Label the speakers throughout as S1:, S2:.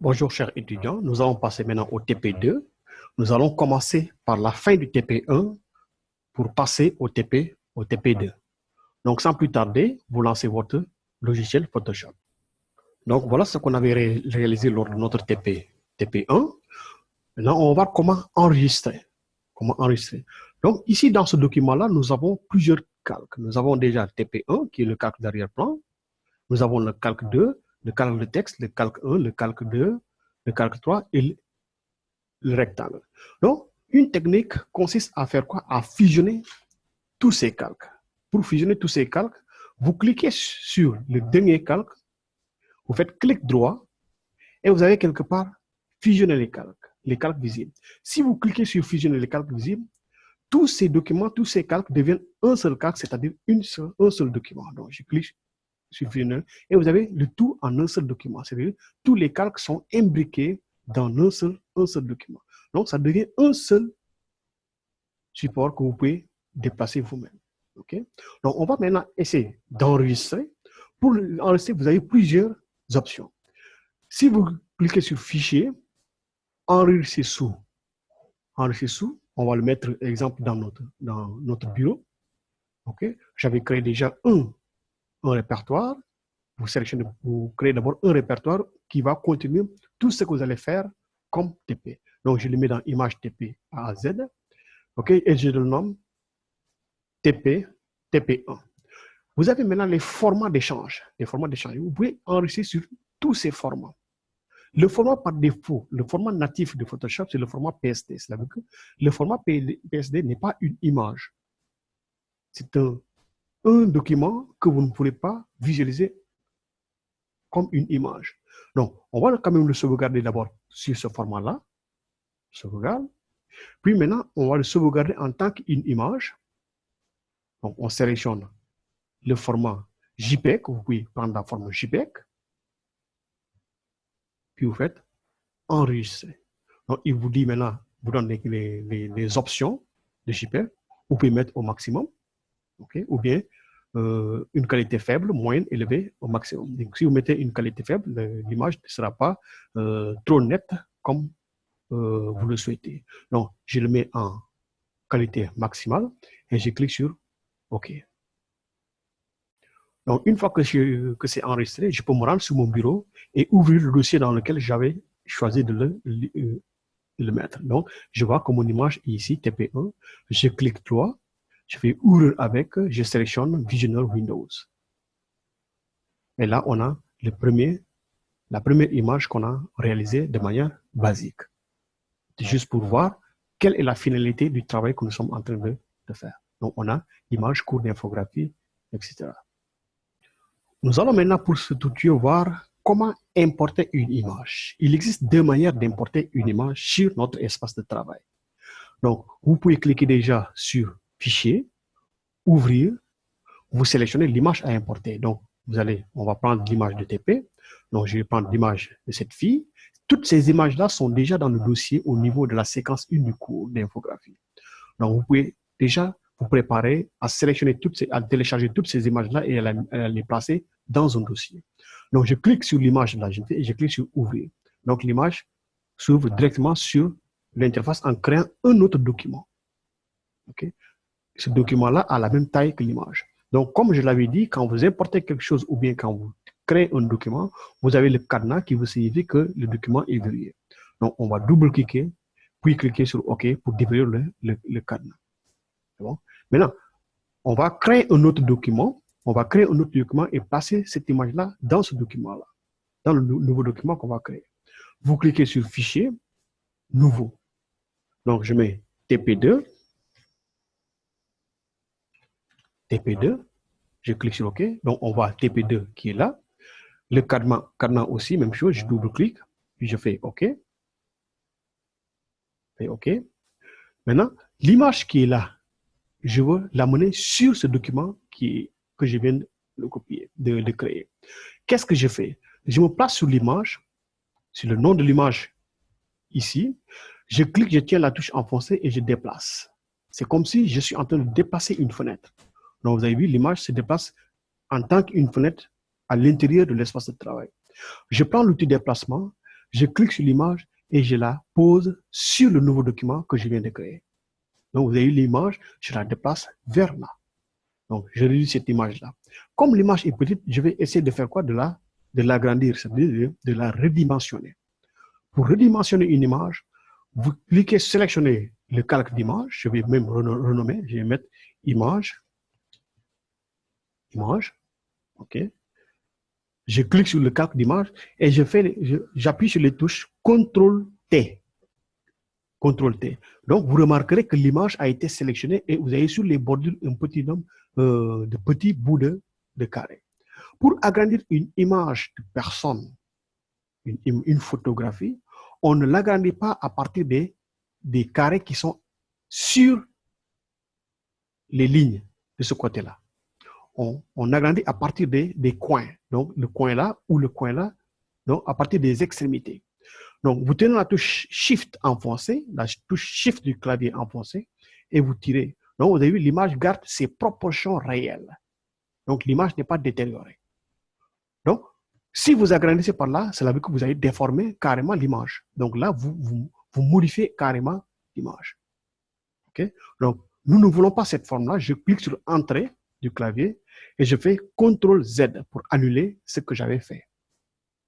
S1: Bonjour chers étudiants, nous allons passer maintenant au TP2. Nous allons commencer par la fin du TP1 pour passer au TP2. Donc sans plus tarder, vous lancez votre logiciel Photoshop. Donc voilà ce qu'on avait réalisé lors de notre TP1. Maintenant, on va voir comment enregistrer. Donc ici dans ce document-là, nous avons plusieurs calques. Nous avons déjà TP1 qui est le calque d'arrière-plan. Nous avons le calque 2, le calque de texte, le calque 1, le calque 2, le calque 3 et le rectangle. Donc, une technique consiste à faire quoi? À fusionner tous ces calques. Pour fusionner tous ces calques, vous cliquez sur le dernier calque, vous faites clic droit et vous avez quelque part fusionner les calques visibles. Si vous cliquez sur fusionner les calques visibles, tous ces documents, tous ces calques deviennent un seul calque, c'est-à-dire un seul document. Donc, je clique sur fusionner et vous avez le tout en un seul document. C'est-à-dire tous les calques sont imbriqués dans un seul document. Donc, ça devient un seul support que vous pouvez déplacer vous-même. Okay? Donc, on va maintenant essayer d'enregistrer. Pour enregistrer, vous avez plusieurs options. Si vous cliquez sur Fichier, enregistrer sous, on va le mettre, exemple, dans notre bureau. Okay? J'avais créé déjà un répertoire. Vous créez d'abord un répertoire qui va contenir tout ce que vous allez faire comme TP. Donc, je le mets dans image TP A à Z. OK, et je le nomme TP1. Vous avez maintenant les formats d'échange. Vous pouvez enregistrer sur tous ces formats. Le format par défaut, le format natif de Photoshop, c'est le format PSD. C'est-à-dire que le format PSD n'est pas une image. C'est un document que vous ne pouvez pas visualiser comme une image. Donc, on va quand même le sauvegarder d'abord sur ce format-là. Sauvegarde. Puis maintenant, on va le sauvegarder en tant qu'une image. Donc, on sélectionne le format JPEG. Vous pouvez prendre la forme JPEG. Puis vous faites enregistrer. Donc, il vous dit maintenant, vous donne les options de JPEG. Vous pouvez mettre au maximum. Okay? Ou bien une qualité faible, moyenne, élevée au maximum. Donc, si vous mettez une qualité faible, l'image ne sera pas trop nette comme vous le souhaitez. Donc, je le mets en qualité maximale et je clique sur OK. Donc, une fois que c'est enregistré, je peux me rendre sur mon bureau et ouvrir le dossier dans lequel j'avais choisi de le mettre. Donc, je vois que mon image est ici, TP1. Je clique droit, je fais ouvrir avec, je sélectionne Visionner Windows. Et là, on a la première image qu'on a réalisée de manière basique. Juste pour voir quelle est la finalité du travail que nous sommes en train de faire. Donc, on a l'image, cours d'infographie, etc. Nous allons maintenant pour ce tuto voir comment importer une image. Il existe deux manières d'importer une image sur notre espace de travail. Donc, vous pouvez cliquer déjà sur Fichier, Ouvrir, vous sélectionnez l'image à importer. Donc, on va prendre l'image de TP. Donc, je vais prendre l'image de cette fille. Toutes ces images-là sont déjà dans le dossier au niveau de la séquence 1 du cours d'infographie. Donc, vous pouvez déjà vous préparer à à télécharger toutes ces images-là et à les placer dans un dossier. Donc, je clique sur l'image là, et je clique sur Ouvrir. Donc, l'image s'ouvre directement sur l'interface en créant un autre document. Okay? Ce document-là a la même taille que l'image. Donc, comme je l'avais dit, quand vous importez quelque chose ou bien quand vous créez un document, vous avez le cadenas qui vous signifie que le document est verrouillé. Donc, on va double-cliquer, puis cliquer sur OK pour déverrouiller le cadenas. Bon? Maintenant, on va créer un autre document. On va créer un autre document et placer cette image-là dans ce document-là, dans le nouveau document qu'on va créer. Vous cliquez sur Fichier, Nouveau. Donc, je mets TP2. TP2. Je clique sur OK. Donc, on voit TP2 qui est là. Le cadenas aussi, même chose. Je double-clique, puis je fais OK. OK. Maintenant, l'image qui est là, je veux l'amener sur ce document que je viens de copier, de créer. Qu'est-ce que je fais? Je me place sur l'image, sur le nom de l'image ici. Je clique, je tiens la touche enfoncée et je déplace. C'est comme si je suis en train de déplacer une fenêtre. Donc, vous avez vu, l'image se déplace en tant qu'une fenêtre à l'intérieur de l'espace de travail. Je prends l'outil déplacement, je clique sur l'image et je la pose sur le nouveau document que je viens de créer. Donc, vous avez l'image, je la déplace vers là. Donc, je réduis cette image-là. Comme l'image est petite, je vais essayer de faire quoi? De l'agrandir, c'est-à-dire de la redimensionner. Pour redimensionner une image, vous cliquez, sélectionnez le calque d'image. Je vais même renommer, je vais mettre image. Image. OK. Je clique sur le calque d'image et j'appuie sur les touches CTRL-T. CTRL-T. Donc, vous remarquerez que l'image a été sélectionnée et vous avez sur les bordures un petit nombre de petits bouts de carrés. Pour agrandir une image de personne, une photographie, on ne l'agrandit pas à partir des carrés qui sont sur les lignes de ce côté-là. On agrandit à partir des coins. Donc, le coin là ou le coin là, donc à partir des extrémités. Donc, vous tenez la touche Shift enfoncée, la touche Shift du clavier enfoncée, et vous tirez. Donc, vous avez vu, l'image garde ses proportions réelles. Donc, l'image n'est pas détériorée. Donc, si vous agrandissez par là, cela veut dire que vous avez déformé carrément l'image. Donc là, vous modifiez carrément l'image. Okay? Donc, nous ne voulons pas cette forme-là. Je clique sur Entrée du clavier et je fais CTRL-Z pour annuler ce que j'avais fait.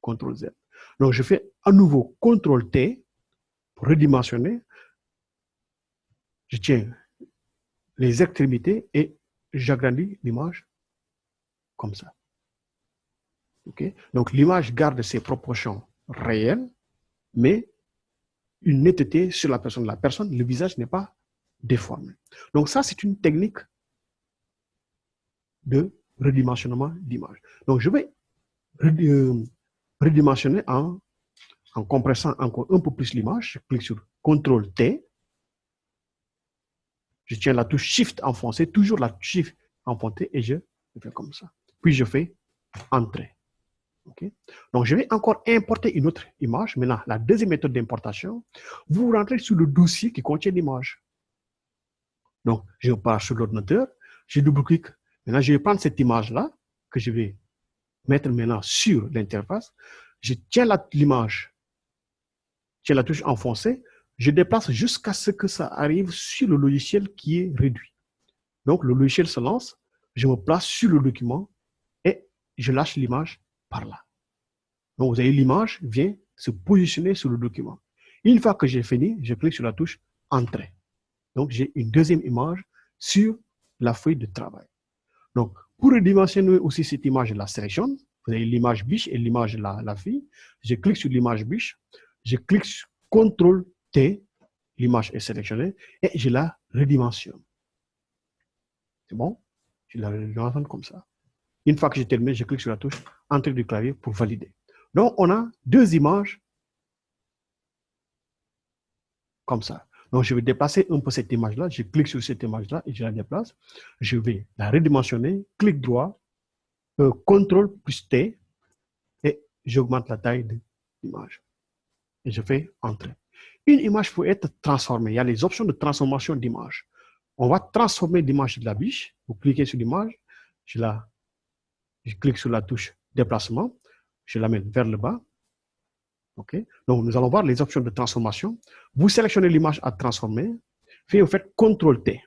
S1: CTRL-Z. Donc, je fais à nouveau CTRL-T pour redimensionner. Je tiens les extrémités et j'agrandis l'image comme ça. Okay? Donc, l'image garde ses proportions réelles, mais une netteté sur la personne. La personne, le visage n'est pas déformé. Donc, ça, c'est une technique de redimensionnement d'image. Donc, je vais redimensionner en compressant encore un peu plus l'image. Je clique sur CTRL-T. Je tiens la touche Shift enfoncée, toujours la touche Shift enfoncée, et je fais comme ça. Puis, je fais Entrée. Okay. Donc, je vais encore importer une autre image. Maintenant, la deuxième méthode d'importation, vous rentrez sur le dossier qui contient l'image. Donc, je pars sur l'ordinateur, je double-clique. Maintenant, je vais prendre cette image-là que je vais mettre maintenant sur l'interface. Je tiens l'image, tiens la touche enfoncée, je déplace jusqu'à ce que ça arrive sur le logiciel qui est réduit. Donc, le logiciel se lance, je me place sur le document et je lâche l'image par là. Donc, vous avez l'image vient se positionner sur le document. Une fois que j'ai fini, je clique sur la touche Entrée. Donc, j'ai une deuxième image sur la feuille de travail. Donc, pour redimensionner aussi cette image, je la sélectionne. Vous avez l'image biche et l'image de la fille. Je clique sur l'image biche. Je clique sur CTRL-T. L'image est sélectionnée et je la redimensionne. C'est bon? Je la redimensionne comme ça. Une fois que j'ai terminé, je clique sur la touche Entrée du clavier pour valider. Donc, on a deux images comme ça. Donc, je vais déplacer un peu cette image-là. Je clique sur cette image-là et je la déplace. Je vais la redimensionner. Clic droit, CTRL plus T et j'augmente la taille de l'image. Et je fais Entrée. Une image peut être transformée. Il y a les options de transformation d'image. On va transformer l'image de la biche. Vous cliquez sur l'image. Je clique sur la touche déplacement. Je l'amène vers le bas. Okay. Donc, nous allons voir les options de transformation. Vous sélectionnez l'image à transformer, puis vous faites CTRL-T.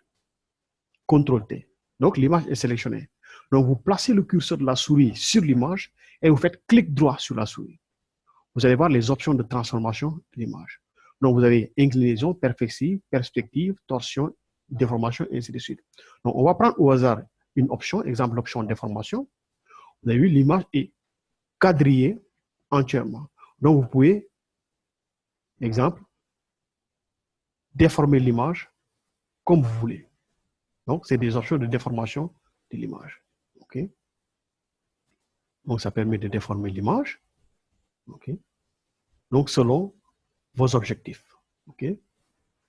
S1: CTRL-T. Donc, l'image est sélectionnée. Donc, vous placez le curseur de la souris sur l'image et vous faites clic droit sur la souris. Vous allez voir les options de transformation de l'image. Donc, vous avez inclinaison, perspective, torsion, déformation, et ainsi de suite. Donc, on va prendre au hasard une option, exemple l'option déformation. Vous avez vu, l'image est quadrillée entièrement. Donc, vous pouvez, exemple, déformer l'image comme vous voulez. Donc, c'est des options de déformation de l'image. Okay. Donc, ça permet de déformer l'image. Okay. Donc, selon vos objectifs. Okay.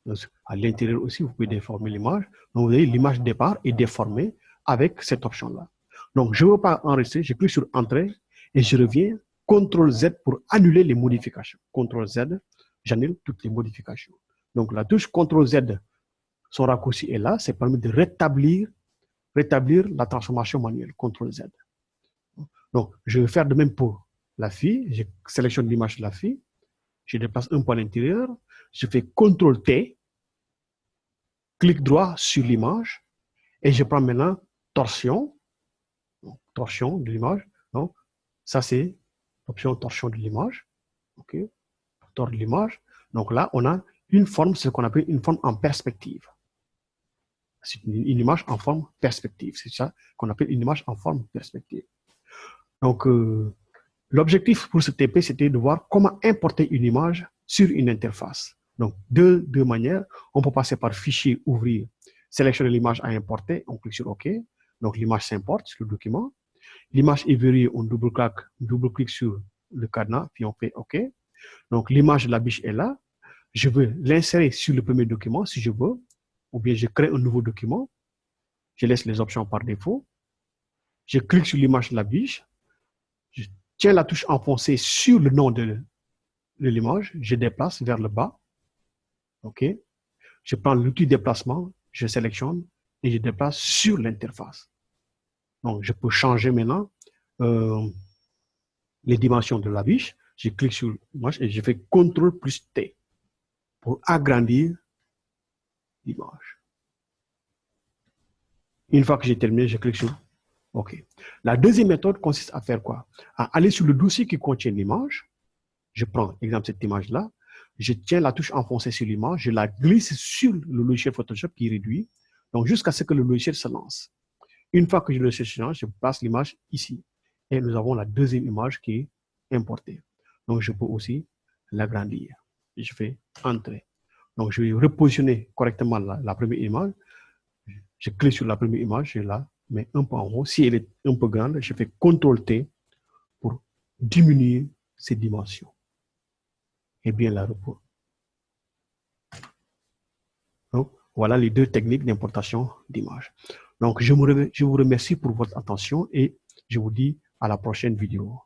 S1: Donc, à l'intérieur aussi, vous pouvez déformer l'image. Donc, vous avez l'image de départ est déformée avec cette option-là. Donc, je ne veux pas enregistrer, je clique sur Entrée et je reviens, CTRL-Z pour annuler les modifications. CTRL-Z, j'annule toutes les modifications. Donc, la touche CTRL-Z, son raccourci est là, c'est permis de rétablir la transformation manuelle, CTRL-Z. Donc, je vais faire de même pour la fille, je sélectionne l'image de la fille, Je déplace un peu à l'intérieur. Je fais CTRL-T, clic droit sur l'image et je prends maintenant torsion. Donc, torsion de l'image. Donc, ça, c'est l'option torsion de l'image. OK. Tord de l'image. Donc là, on a une forme, ce qu'on appelle une forme en perspective. C'est une image en forme perspective. C'est ça qu'on appelle une image en forme perspective. Donc, l'objectif pour ce TP, c'était de voir comment importer une image sur une interface. Donc, deux manières. On peut passer par fichier, ouvrir, sélectionner l'image à importer, on clique sur OK. Donc, l'image s'importe sur le document. L'image est verrouillée, on double-clique sur le cadenas, puis on fait OK. Donc, l'image de la biche est là. Je veux l'insérer sur le premier document, si je veux, ou bien je crée un nouveau document. Je laisse les options par défaut. Je clique sur l'image de la biche. Je tiens la touche enfoncée sur le nom de l'image. Je déplace vers le bas. OK. Je prends l'outil déplacement, je sélectionne et je déplace sur l'interface. Donc, je peux changer maintenant les dimensions de la biche. Je clique sur l'image et je fais CTRL plus T pour agrandir l'image. Une fois que j'ai terminé, je clique sur OK. La deuxième méthode consiste à faire quoi? À aller sur le dossier qui contient l'image. Je prends, exemple, cette image-là. Je tiens la touche enfoncée sur l'image. Je la glisse sur le logiciel Photoshop qui réduit. Donc, jusqu'à ce que le logiciel se lance. Une fois que le logiciel se lance, je place l'image ici. Et nous avons la deuxième image qui est importée. Donc, je peux aussi l'agrandir. Je fais Entrée. Donc, je vais repositionner correctement la première image. Je clique sur la première image, je la mets un peu en haut. Si elle est un peu grande, je fais CTRL-T pour diminuer ses dimensions. Et bien la repos. Donc, voilà les deux techniques d'importation d'images. Donc, je vous remercie pour votre attention et je vous dis à la prochaine vidéo.